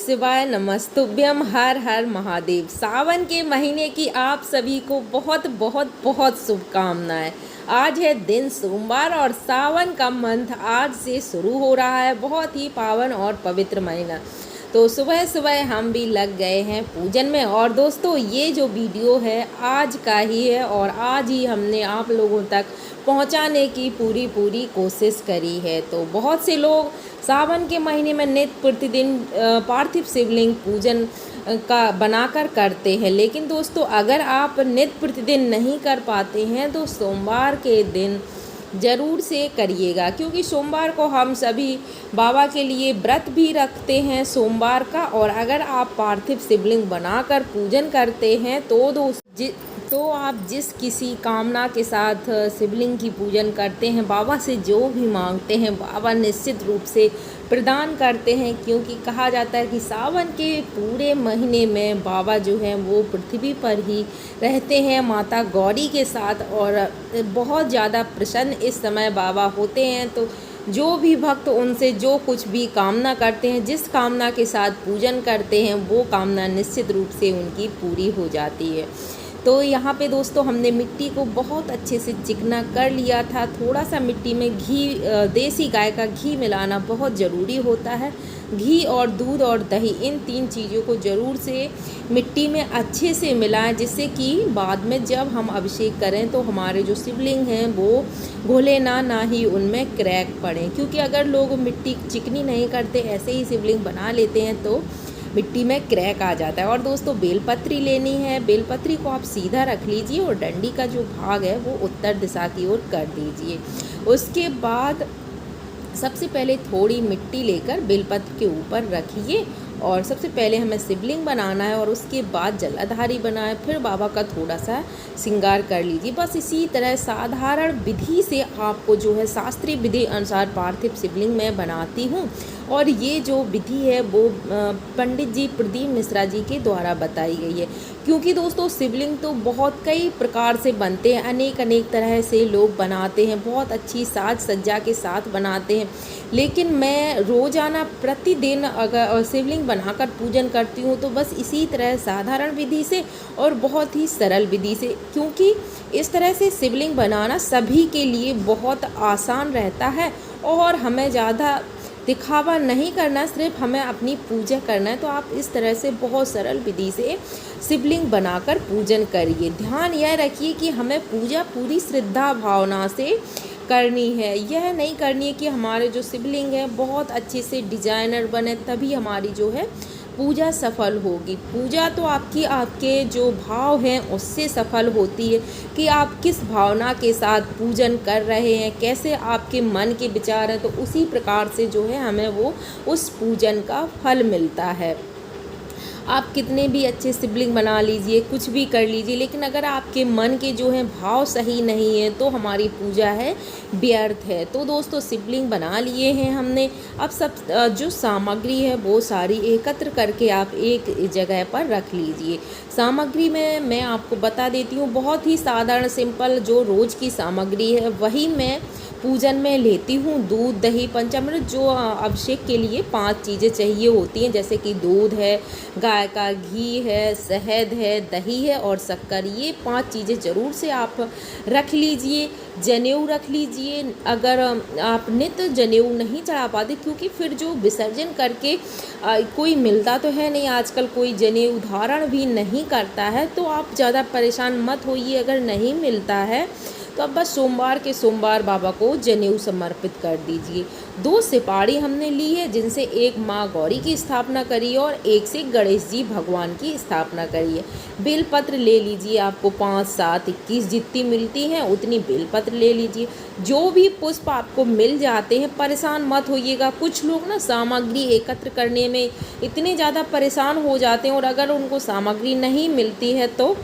शिवाय नमस्तुभ्यम। हर हर महादेव। सावन के महीने की आप सभी को बहुत बहुत बहुत शुभकामनाएं। आज है दिन सोमवार और सावन का मंथ आज से शुरू हो रहा है। बहुत ही पावन और पवित्र महीना। तो सुबह सुबह हम भी लग गए हैं पूजन में। और दोस्तों, ये जो वीडियो है आज का ही है और आज ही हमने आप लोगों तक पहुंचाने की पूरी कोशिश करी है। तो बहुत से लोग सावन के महीने में नित्य प्रतिदिन पार्थिव शिवलिंग पूजन का बनाकर करते हैं। लेकिन दोस्तों, अगर आप नित्य प्रतिदिन नहीं कर पाते हैं तो सोमवार के दिन ज़रूर से करिएगा, क्योंकि सोमवार को हम सभी बाबा के लिए व्रत भी रखते हैं सोमवार का। और अगर आप पार्थिव शिवलिंग बनाकर पूजन करते हैं तो आप जिस किसी कामना के साथ शिवलिंग की पूजन करते हैं, बाबा से जो भी मांगते हैं बाबा निश्चित रूप से प्रदान करते हैं। क्योंकि कहा जाता है कि सावन के पूरे महीने में बाबा जो हैं वो पृथ्वी पर ही रहते हैं माता गौरी के साथ, और बहुत ज़्यादा प्रसन्न इस समय बाबा होते हैं। तो जो भी भक्त उनसे जो कुछ भी कामना करते हैं, जिस कामना के साथ पूजन करते हैं, वो कामना निश्चित रूप से उनकी पूरी हो जाती है। तो यहाँ पे दोस्तों, हमने मिट्टी को बहुत अच्छे से चिकना कर लिया था। थोड़ा सा मिट्टी में घी, देसी गाय का घी मिलाना बहुत ज़रूरी होता है। घी और दूध और दही, इन तीन चीज़ों को ज़रूर से मिट्टी में अच्छे से मिलाएं, जिससे कि बाद में जब हम अभिषेक करें तो हमारे जो शिवलिंग हैं वो घुले ना ही उनमें क्रैक पड़े। क्योंकि अगर लोग मिट्टी चिकनी नहीं करते, ऐसे ही शिवलिंग बना लेते हैं तो मिट्टी में क्रैक आ जाता है। और दोस्तों, बेलपत्री लेनी है। बेलपत्री को आप सीधा रख लीजिए और डंडी का जो भाग है वो उत्तर दिशा की ओर कर दीजिए। उसके बाद सबसे पहले थोड़ी मिट्टी लेकर बेलपत्र के ऊपर रखिए। और सबसे पहले हमें शिवलिंग बनाना है और उसके बाद जलाधारी बनाए, फिर बाबा का थोड़ा सा श्रृंगार कर लीजिए। बस इसी तरह साधारण विधि से आपको जो है शास्त्रीय विधि अनुसार पार्थिव शिवलिंग मैं बनाती हूँ। और ये जो विधि है वो पंडित जी प्रदीप मिश्रा जी के द्वारा बताई गई है। क्योंकि दोस्तों, शिवलिंग तो बहुत कई प्रकार से बनते हैं, अनेक तरह से लोग बनाते हैं, बहुत अच्छी साज सज्जा के साथ बनाते हैं। लेकिन मैं रोज़ाना प्रतिदिन अगर शिवलिंग बनाकर पूजन करती हूँ तो बस इसी तरह साधारण विधि से और बहुत ही सरल विधि से। क्योंकि इस तरह से शिवलिंग बनाना सभी के लिए बहुत आसान रहता है और हमें ज़्यादा दिखावा नहीं करना, सिर्फ हमें अपनी पूजा करना है। तो आप इस तरह से बहुत सरल विधि से शिवलिंग बनाकर पूजन करिए। ध्यान यह रखिए कि हमें पूजा पूरी श्रद्धा भावना से करनी है। यह नहीं करनी है कि हमारे जो शिवलिंग है बहुत अच्छे से डिजाइनर बने, तभी हमारी जो है पूजा सफल होगी। पूजा तो आपके जो भाव हैं उससे सफल होती है कि आप किस भावना के साथ पूजन कर रहे हैं, कैसे आपके मन के विचार हैं। तो उसी प्रकार से जो है हमें वो उस पूजन का फल मिलता है। आप कितने भी अच्छे शिवलिंग बना लीजिए, कुछ भी कर लीजिए, लेकिन अगर आपके मन के जो हैं भाव सही नहीं है तो हमारी पूजा है व्यर्थ है। तो दोस्तों, शिवलिंग बना लिए हैं हमने। अब सब जो सामग्री है वो सारी एकत्र करके आप एक जगह पर रख लीजिए। सामग्री में मैं आपको बता देती हूँ, बहुत ही साधारण सिंपल जो रोज़ की सामग्री है वही मैं पूजन में लेती हूँ। दूध, दही, पंचामृत, जो अभिषेक के लिए 5 चीज़ें चाहिए होती हैं, जैसे कि दूध है, गाय का घी है, शहद है, दही है और शक्कर। ये 5 चीज़ें ज़रूर से आप रख लीजिए। जनेऊ रख लीजिए। अगर आप नित्य जनेऊ नहीं चढ़ा पाते, क्योंकि फिर जो विसर्जन करके कोई मिलता तो है नहीं, आजकल कोई जनेऊ धारण भी नहीं करता है, तो आप ज़्यादा परेशान मत होइए। अगर नहीं मिलता है तो अब बस सोमवार के सोमवार बाबा को जनेऊ समर्पित कर दीजिए। 2 सिपाड़ी हमने ली है, जिनसे एक माँ गौरी की स्थापना करी और एक से गणेश जी भगवान की स्थापना करी है। बेलपत्र ले लीजिए। आपको 5, 7, 21 जितनी मिलती हैं उतनी बेलपत्र ले लीजिए। जो भी पुष्प आपको मिल जाते हैं, परेशान मत होइएगा। कुछ लोग ना सामग्री एकत्र करने में इतने ज़्यादा परेशान हो जाते हैं और अगर उनको सामग्री नहीं मिलती है तो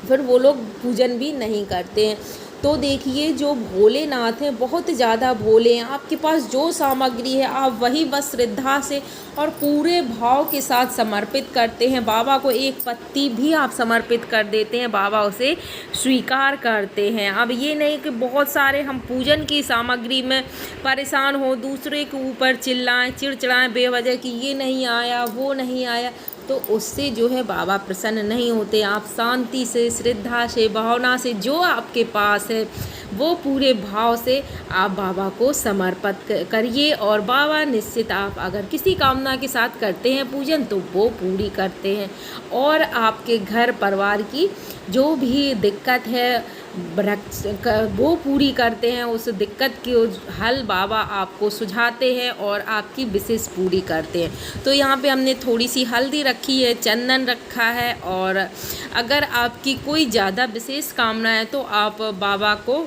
फिर वो लोग पूजन भी नहीं करते हैं। तो देखिए जो भोलेनाथ हैं बहुत ज़्यादा भोले हैं, आपके पास जो सामग्री है आप वही बस श्रद्धा से और पूरे भाव के साथ समर्पित करते हैं। बाबा को एक पत्ती भी आप समर्पित कर देते हैं, बाबा उसे स्वीकार करते हैं। अब ये नहीं कि बहुत सारे हम पूजन की सामग्री में परेशान हो, दूसरे के ऊपर चिल्लाएं चिड़चिड़ाएं बेवजह कि ये नहीं आया वो नहीं आया, तो उससे जो है बाबा प्रसन्न नहीं होते। आप शांति से, श्रद्धा से, भावना से जो आपके पास है वो पूरे भाव से आप बाबा को समर्पित करिए, और बाबा निश्चित आप अगर किसी कामना के साथ करते हैं पूजन तो वो पूरी करते हैं, और आपके घर परिवार की जो भी दिक्कत है वो पूरी करते हैं। उस दिक्कत की हल बाबा आपको सुझाते हैं और आपकी विशेष पूरी करते हैं। तो यहाँ पे हमने थोड़ी सी हल्दी रखी है, चंदन रखा है, और अगर आपकी कोई ज़्यादा विशेष कामना है तो आप बाबा को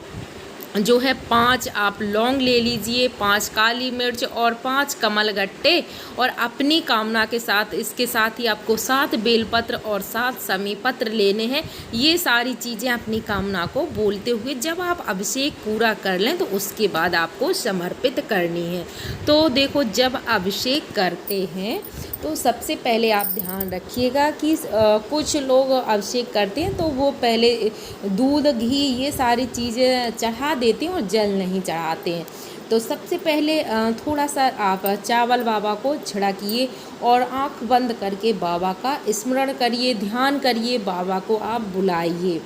जो है 5 आप लौंग ले लीजिए, 5 काली मिर्च और 5 कमल गट्टे, और अपनी कामना के साथ इसके साथ ही आपको 7 बेलपत्र और 7 समी पत्र लेने हैं। ये सारी चीज़ें अपनी कामना को बोलते हुए जब आप अभिषेक पूरा कर लें तो उसके बाद आपको समर्पित करनी है। तो देखो जब अभिषेक करते हैं तो सबसे पहले आप ध्यान रखिएगा कि कुछ लोग अभिषेक करते हैं तो वो पहले दूध घी ये सारी चीज़ें चढ़ा देते हैं और जल नहीं चढ़ाते हैं। तो सबसे पहले थोड़ा सा आप चावल बाबा को छिड़किए और आँख बंद करके बाबा का स्मरण करिए, ध्यान करिए, बाबा को आप बुलाइए।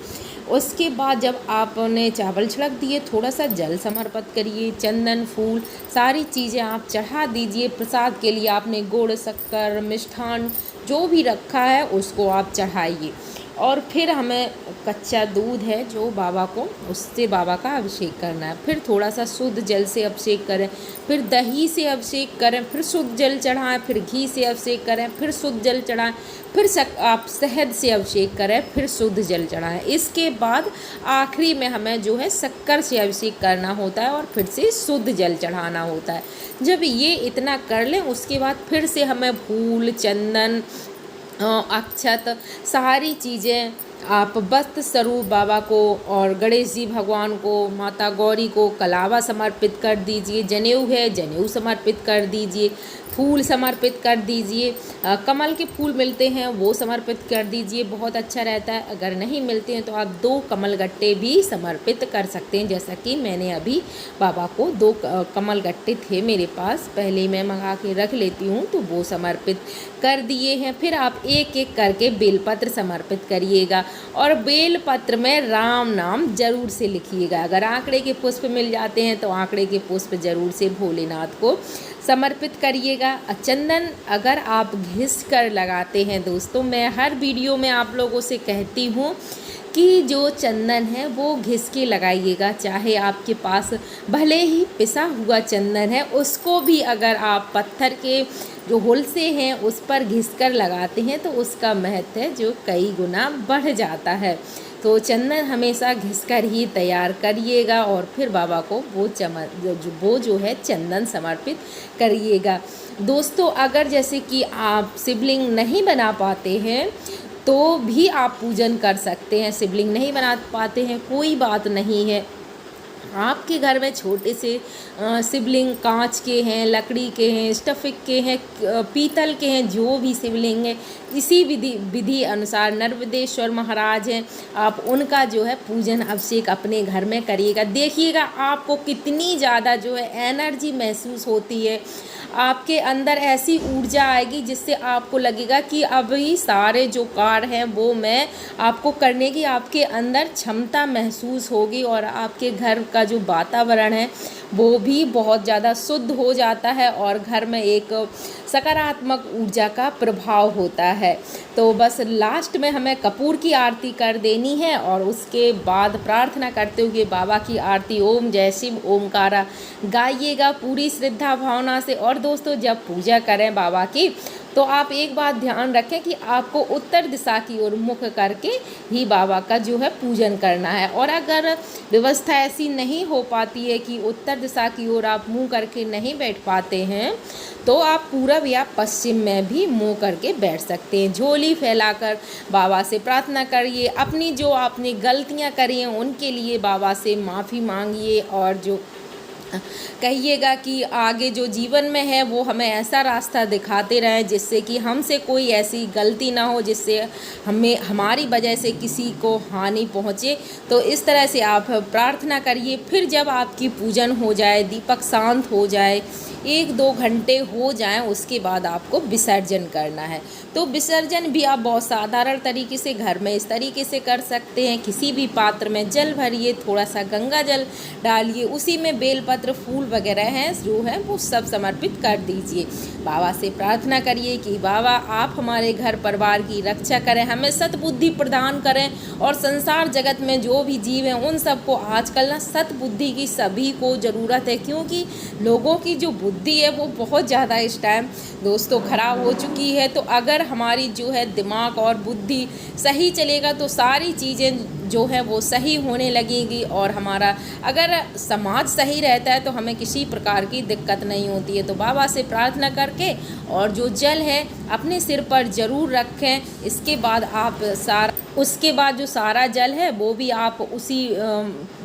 उसके बाद जब आपने चावल छिड़क दिए थोड़ा सा जल समर्पित करिए, चंदन फूल सारी चीज़ें आप चढ़ा दीजिए। प्रसाद के लिए आपने गुड़, शक्कर, मिष्ठान जो भी रखा है उसको आप चढ़ाइए, और फिर हमें कच्चा दूध है जो बाबा को, उससे बाबा का अभिषेक करना है। फिर थोड़ा सा शुद्ध जल से अभिषेक करें, फिर दही से अभिषेक करें, फिर शुद्ध जल चढ़ाएं, फिर घी से अभिषेक करें, फिर शुद्ध जल चढ़ाएं, फिर आप शहद से अभिषेक करें, फिर शुद्ध जल चढ़ाएं। इसके बाद आखिरी में हमें जो है शक्कर से अभिषेक करना होता है और फिर से शुद्ध जल चढ़ाना होता है। जब ये इतना कर लें उसके बाद फिर से हमें फूल, चंदन, अक्षत सारी चीज़ें आप वस्त्र स्वरूप बाबा को और गणेश जी भगवान को, माता गौरी को कलावा समर्पित कर दीजिए। जनेऊ है जनेऊ समर्पित कर दीजिए, फूल समर्पित कर दीजिए, कमल के फूल मिलते हैं वो समर्पित कर दीजिए, बहुत अच्छा रहता है। अगर नहीं मिलते हैं तो आप 2 कमल गट्टे भी समर्पित कर सकते हैं, जैसा कि मैंने अभी बाबा को 2 कमल गट्टे थे मेरे पास, पहले मैं मंगा के रख लेती हूँ, तो वो समर्पित कर दिए हैं। फिर आप एक एक करके बेलपत्र समर्पित करिएगा, और बेलपत्र में राम नाम जरूर से लिखिएगा। अगर आंकड़े के पुष्प मिल जाते हैं तो आंकड़े के पुष्प जरूर से भोलेनाथ को समर्पित करिएगा। चंदन अगर आप घिस कर लगाते हैं दोस्तों, मैं हर वीडियो में आप लोगों से कहती हूँ कि जो चंदन है वो घिस के लगाइएगा, चाहे आपके पास भले ही पिसा हुआ चंदन है उसको भी अगर आप पत्थर के जो होलसे हैं उस पर घिस कर लगाते हैं तो उसका महत्व है जो कई गुना बढ़ जाता है। तो चंदन हमेशा घिसकर ही तैयार करिएगा और फिर बाबा को वो जो है चंदन समर्पित करिएगा। दोस्तों अगर जैसे कि आप शिवलिंग नहीं बना पाते हैं तो भी आप पूजन कर सकते हैं। शिवलिंग नहीं बना पाते हैं कोई बात नहीं है, आपके घर में छोटे से शिवलिंग कांच के हैं, लकड़ी के हैं, स्टफिक के हैं, पीतल के हैं, जो भी शिवलिंग है इसी विधि अनुसार नर्मदेश्वर महाराज हैं, आप उनका जो है पूजन अभिषेक अपने घर में करिएगा। देखिएगा आपको कितनी ज़्यादा जो है एनर्जी महसूस होती है, आपके अंदर ऐसी ऊर्जा आएगी जिससे आपको लगेगा कि अभी सारे जो कार्य हैं वो मैं आपको करने की आपके अंदर क्षमता महसूस होगी, और आपके घर का जो वातावरण है वो भी बहुत ज़्यादा शुद्ध हो जाता है और घर में एक सकारात्मक ऊर्जा का प्रभाव होता है। तो बस लास्ट में हमें कपूर की आरती कर देनी है और उसके बाद प्रार्थना करते हुए बाबा की आरती ओम जय शिव ओमकारा गाइएगा पूरी श्रद्धा भावना से। और दोस्तों जब पूजा करें बाबा की तो आप एक बात ध्यान रखें कि आपको उत्तर दिशा की ओर मुख करके ही बाबा का जो है पूजन करना है। और अगर व्यवस्था ऐसी नहीं हो पाती है कि उत्तर दिशा की ओर आप मुँह करके नहीं बैठ पाते हैं, तो आप पूरब या पश्चिम में भी मुँह करके बैठ सकते हैं। झोली फैलाकर बाबा से प्रार्थना करिए, अपनी जो आपने गलतियां करी हैं उनके लिए बाबा से माफ़ी मांगिए, और जो कहिएगा कि आगे जो जीवन में है वो हमें ऐसा रास्ता दिखाते रहें जिससे कि हमसे कोई ऐसी गलती ना हो जिससे हमें हमारी वजह से किसी को हानि पहुँचे। तो इस तरह से आप प्रार्थना करिए। फिर जब आपकी पूजन हो जाए, दीपक शांत हो जाए, 1-2 घंटे हो जाएं, उसके बाद आपको विसर्जन करना है। तो विसर्जन भी आप बहुत साधारण तरीके से घर में इस तरीके से कर सकते हैं। किसी भी पात्र में जल भरिए, थोड़ा सा गंगा जल डालिए, उसी में बेलपत्र, फूल वगैरह हैं जो है वो सब समर्पित कर दीजिए। बाबा से प्रार्थना करिए कि बाबा आप हमारे घर परिवार की रक्षा करें, हमें सतबुद्धि प्रदान करें, और संसार जगत में जो भी जीव हैं उन सबको आजकल ना सतबुद्धि की सभी को ज़रूरत है, क्योंकि लोगों की जो बुद्धि है वो बहुत ज़्यादा इस टाइम दोस्तों ख़राब हो चुकी है। तो अगर हमारी जो है दिमाग और बुद्धि सही चलेगा तो सारी चीज़ें जो है वो सही होने लगेगी, और हमारा अगर समाज सही रहता है तो हमें किसी प्रकार की दिक्कत नहीं होती है। तो बाबा से प्रार्थना करके और जो जल है अपने सिर पर ज़रूर रखें। इसके बाद आप उसके बाद जो सारा जल है वो भी आप उसी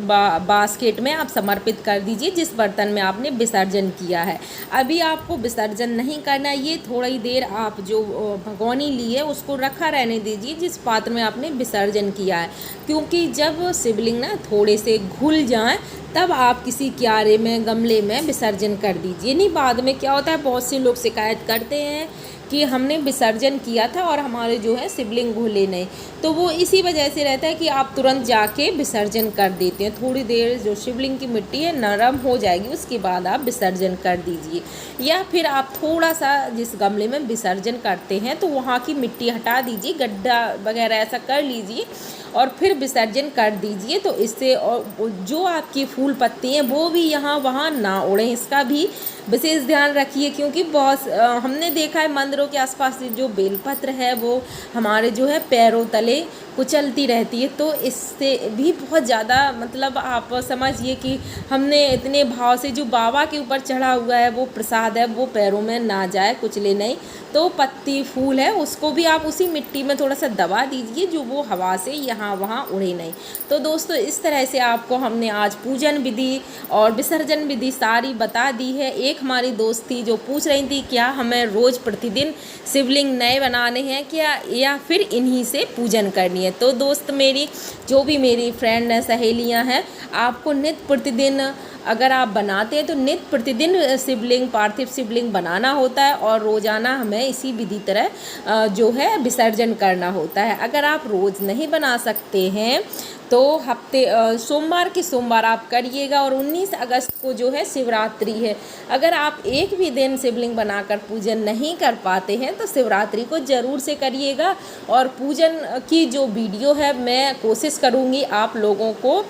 बास्केट में आप समर्पित कर दीजिए जिस बर्तन में आपने विसर्जन किया है। अभी आपको विसर्जन नहीं करना, ये थोड़ी देर आप जो भगोनी ली है उसको रखा रहने दीजिए जिस पात्र में आपने विसर्जन किया है, क्योंकि जब शिवलिंग ना थोड़े से घुल जाएं तब आप किसी क्यारे में, गमले में विसर्जन कर दीजिए। नहीं, बाद में क्या होता है, बहुत से लोग शिकायत करते हैं कि हमने विसर्जन किया था और हमारे जो है शिवलिंग घुले नहीं। तो वो इसी वजह से रहता है कि आप तुरंत जाके विसर्जन कर देते हैं। थोड़ी देर जो शिवलिंग की मिट्टी है नरम हो जाएगी, उसके बाद आप विसर्जन कर दीजिए। या फिर आप थोड़ा सा जिस गमले में विसर्जन करते हैं तो वहाँ की मिट्टी हटा दीजिए, गड्ढा वगैरह ऐसा कर लीजिए और फिर विसर्जन कर दीजिए। तो इससे और जो आपकी फूल पत्ती हैं वो भी यहाँ वहाँ ना उड़ें, इसका भी विशेष ध्यान रखिए, क्योंकि बहुत हमने देखा है मंदिरों के आसपास जो बेलपत्र है वो हमारे जो है पैरों तले कुचलती रहती है। तो इससे भी बहुत ज़्यादा मतलब आप समझिए कि हमने इतने भाव से जो बाबा के ऊपर चढ़ा हुआ है वो प्रसाद है वो पैरों में ना जाए, कुचले नहीं। तो पत्ती फूल है उसको भी आप उसी मिट्टी में थोड़ा सा दबा दीजिए जो वो हवा से यहाँ वहाँ उड़े नहीं। तो दोस्तों इस तरह से आपको हमने आज पूजन विधि और विसर्जन विधि सारी बता दी है। एक हमारी दोस्त थी जो पूछ रही थी क्या हमें रोज़ प्रतिदिन शिवलिंग नए बनाने हैं क्या, या फिर इन्हीं से पूजन करनी है। तो दोस्त मेरी जो भी मेरी फ्रेंड है, सहेलियाँ हैं, आपको नित्य प्रतिदिन अगर आप बनाते हैं तो नित्य प्रतिदिन शिवलिंग, पार्थिव शिवलिंग बनाना होता है और रोज़ाना हमें इसी विधि तरह जो है विसर्जन करना होता है। अगर आप रोज़ नहीं बना सकते हैं तो हफ्ते सोमवार के सोमवार आप करिएगा। और 19 अगस्त को जो है शिवरात्रि है, अगर आप एक भी दिन शिवलिंग बनाकर पूजन नहीं कर पाते हैं तो शिवरात्रि को ज़रूर से करिएगा। और पूजन की जो वीडियो है मैं कोशिश करूँगी आप लोगों को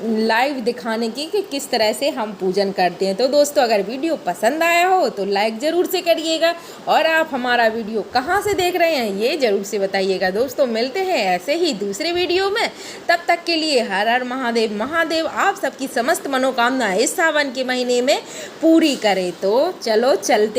लाइव दिखाने की कि किस तरह से हम पूजन करते हैं। तो दोस्तों अगर वीडियो पसंद आया हो तो लाइक ज़रूर से करिएगा, और आप हमारा वीडियो कहाँ से देख रहे हैं ये ज़रूर से बताइएगा। दोस्तों मिलते हैं ऐसे ही दूसरे वीडियो में, तब तक के लिए हर हर महादेव। महादेव आप सबकी समस्त मनोकामना इस सावन के महीने में पूरी करे। तो चलो चलते